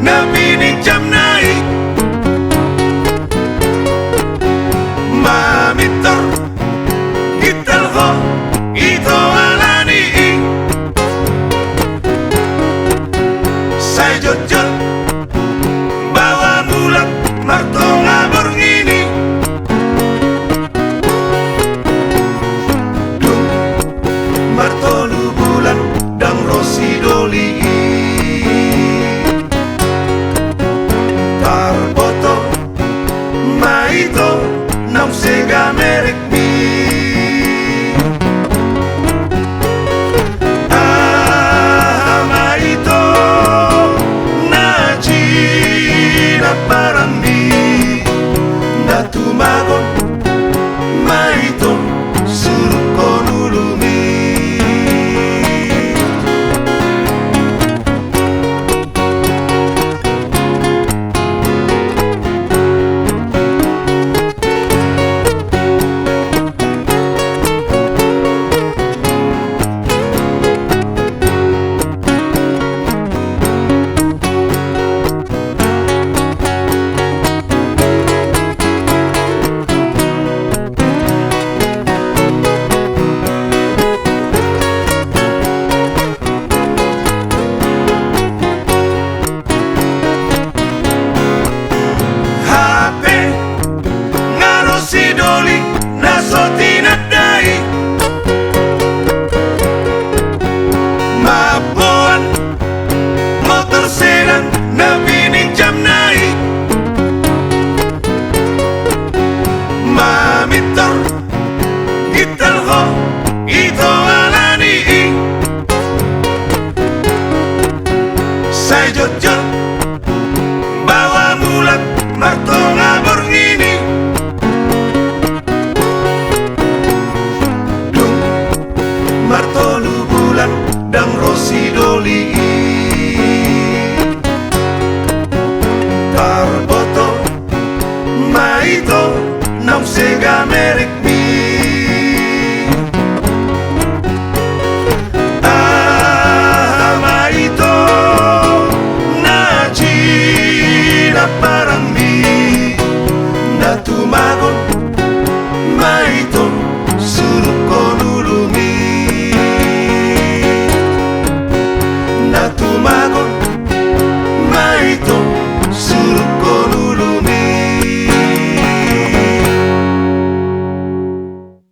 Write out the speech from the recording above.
napining jam naik mamitor gital ho ito alani say jojot bawa bulan marto ngabur ngini dung marto lu bulan dang rosi doli tarboto maito nam sega merek mi maito naji na parami na tumagon maito suruh konulumi gital ho ito alani say jojot bawa bulan marto ngabur ngini dung marto lu bulan dang rosi doli tarboto maito nam sega merek